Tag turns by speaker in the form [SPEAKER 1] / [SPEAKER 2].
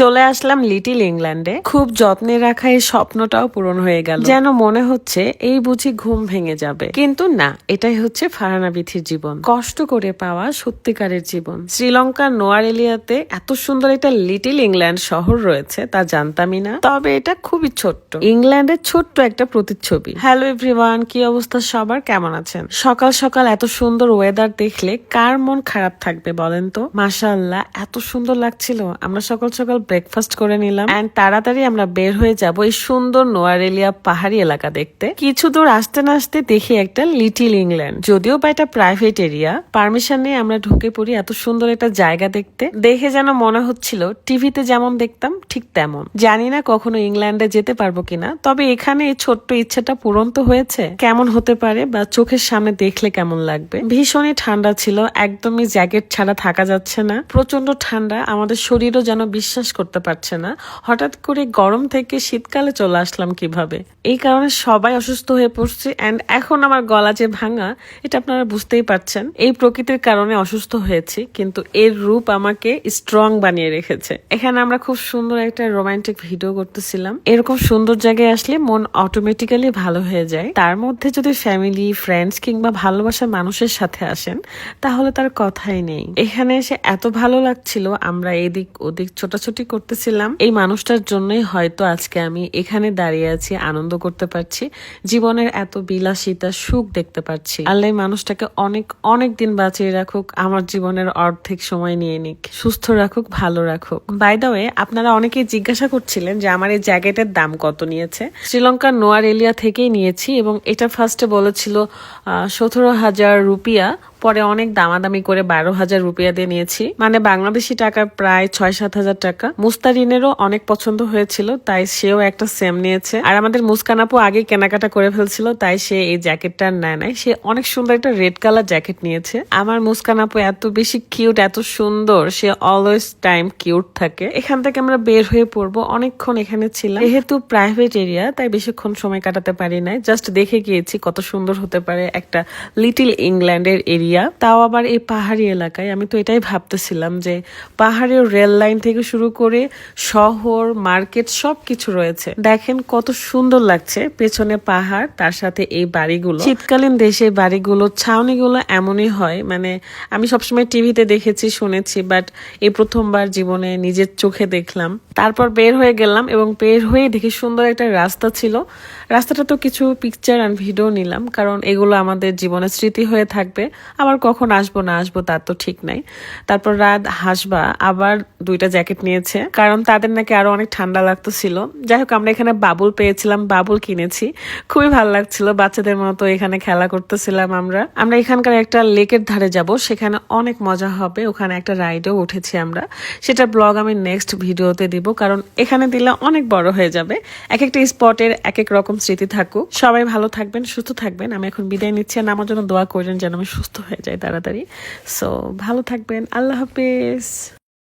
[SPEAKER 1] চলে আসলাম লিটল ইংল্যান্ডে। খুব যত্নে রাখা এই স্বপ্নটাও পূরণ হয়ে গেল। যেন মনে হচ্ছে এই বুঝি ঘুম ভেঙে যাবে, কিন্তু না, এটাই হচ্ছে ফারহানা বিথির জীবন, কষ্ট করে পাওয়া সত্যিকারের জীবন। শ্রীলঙ্কার নোয়ারেলিয়াতে এত সুন্দর একটা লিটল ইংল্যান্ড শহর রয়েছে তা জানতামই না। তবে এটা খুবই ছোট্ট, ইংল্যান্ডের ছোট্ট একটা প্রতিচ্ছবি। হ্যালো এভরিওয়ান, কি অবস্থা সবার, কেমন আছেন? সকাল সকাল এত সুন্দর ওয়েদার দেখলে কার মন খারাপ থাকবে বলেন তো? মাশাআল্লাহ, এত সুন্দর লাগছিল। আমরা সকাল সকাল ব্রেকফাস্ট করে নিলাম এন্ড তাড়াতাড়ি আমরা বের হয়ে যাব এই সুন্দর নোয়ারেলিয়া পাহাড়ি এলাকা দেখতে। কিছু দূর আসতে না আসতে দেখি একটা লিটল ইংল্যান্ড, যদিও বা এটা প্রাইভেট এরিয়া। পারমিশন নিয়ে আমরা ঢুকে পড়ি এত সুন্দর একটা জায়গা দেখতে। দেখে যেন মনে হচ্ছিল টিভিতে যেমন দেখতাম ঠিক তেমন। জানি না কখনো ইংল্যান্ডে যেতে পারবো কিনা, তবে এখানে এই ছোট্ট ইচ্ছাটা পূরণ তো হয়েছে। কেমন হতে পারে বা চোখের সামনে দেখলে কেমন লাগবে। ভীষণই ঠান্ডা ছিল, একদমই জ্যাকেট ছাড়া থাকা যাচ্ছে না। প্রচন্ড ঠান্ডা, আমাদের শরীরও যেন বিশ্বাস করতে পারছে না হঠাৎ করে গরম থেকে শীতকালে চলে আসলাম কিভাবে। এই কারণে সবাই অসুস্থ হয়ে পড়ছে এন্ড এখন আমার গলা যে ভাঙা, এটা আপনারা বুঝতেই পারছেন। এই প্রকৃতির কারণে অসুস্থ হয়েছি, কিন্তু এর রূপ আমাকে স্ট্রং বানিয়ে রেখেছে। এখানে আমরা খুব সুন্দর একটা রোমান্টিক ভিডিও করতেছিলাম। এরকম সুন্দর জায়গায় আসলে মন অটোমেটিক্যালি ভালো হয়ে যায়। তার মধ্যে যদি ফ্যামিলি, ফ্রেন্ডস কিংবা ভালোবাসার মানুষের সাথে আসেন তাহলে তার কথাই নেই। এখানে এসে এত ভালো লাগছিল, আমরা এদিক ওদিক ছোটাছুটি করতেছিলাম। এই মানুষটার জন্যই হয়তো আজকে আমি এখানে দাঁড়িয়ে আছি, আনন্দ করতে পারছি, জীবনের এত বিলাসিতা সুখ দেখতে পাচ্ছি। আল্লাহ মানুষটাকে অনেক অনেক দিন বাঁচিয়ে রাখুক, আমার জীবনের অর্ধেক সময় নিয়ে নিক, সুস্থ রাখুক, ভালো রাখুক। বাই দ্য ওয়ে, আপনারা অনেকেই জিজ্ঞাসা করছিলেন যে আমার এই জ্যাকেটের দাম কত নিয়েছে। শ্রীলঙ্কার নোয়ারেলিয়া থেকেই নিয়েছি এবং এটা ফার্স্টে বলেছিল 17,000 রুপিয়া, পরে অনেক দামাদামি করে 12,000 রুপিয়া দিয়ে নিয়েছি, মানে বাংলাদেশি টাকা প্রায় 6-7 হাজার টাকা। মুস্তারিনেরও অনেক পছন্দ হয়েছিল, তাই সেও একটা সেম নিয়েছে। আর আমাদের মুস্কান আপু আগে কেনাকাটা করে ফেলছিল, তাই সে এই জ্যাকেটটা নেয় নাই। সে অনেক সুন্দর একটা রেড কালার জ্যাকেট নিয়েছে। আমার মুস্কান আপু এত বেশি কিউট, এত সুন্দর, সে অলওয়েজ টাইম কিউট থাকে। এখান থেকে আমরা বের হয়ে পড়বো। অনেকক্ষণ এখানে ছিলাম, যেহেতু প্রাইভেট এরিয়া তাই বেশিক্ষণ সময় কাটাতে পারি নাই, জাস্ট দেখে গিয়েছি কত সুন্দর হতে পারে একটা লিটল ইংল্যান্ডের এরিয়া, তাও আবার এই পাহাড়ি এলাকায়। আমি তো এটাই ভাবতেছিলাম যে পাহাড়ের রেল লাইন থেকে শুরু করে শহর, মার্কেট সবকিছু রয়েছে। দেখেন কত সুন্দর লাগছে, পেছনে পাহাড়, তার সাথে এই বাড়িগুলো। শীতকালীন দেশে বাড়িগুলো, ছাউনিগুলো এমনই হয়, মানে আমি সবসময় টিভিতে দেখেছি, শুনেছি, বাট এই প্রথমবার জীবনে নিজের চোখে দেখলাম। তারপর বের হয়ে গেলাম এবং বের হয়ে দেখি সুন্দর একটা রাস্তা ছিল। রাস্তাটা তো কিছু পিকচার আর ভিডিও নিলাম, কারণ এগুলো আমাদের জীবনের স্মৃতি হয়ে থাকবে। আবার কখন আসবো না আসবো তার তো ঠিক নাই। তারপর রাত হাসবা আবার 2টা জ্যাকেট নিয়েছে, কারণ তাদের নাকি আরো অনেক ঠান্ডা লাগতেছিল। যাই হোক, আমরা এখানে বাবুল পেয়েছিলাম, বাবুল কিনেছি, খুবই ভালো লাগছিল, বাচ্চাদের মতো এখানে খেলা করতেছিলাম। আমরা এখানকার একটা লেকের ধারে যাব, সেখানে অনেক মজা হবে। ওখানে একটা রাইডও উঠেছি আমরা, সেটা ব্লগ আমি নেক্সট ভিডিওতে দিব, কারণ এখানে দিলে অনেক বড় হয়ে যাবে। এক একটা স্পটের এক এক রকম স্মৃতি থাকুক। সবাই ভালো থাকবেন, সুস্থ থাকবেন। আমি এখন বিদায় নিচ্ছি, আর আমার জন্য দোয়া করবেন যেন আমি সুস্থ হয়ে যাই তাড়াতাড়ি। সো ভালো থাকবেন, আল্লাহ হাফেজ।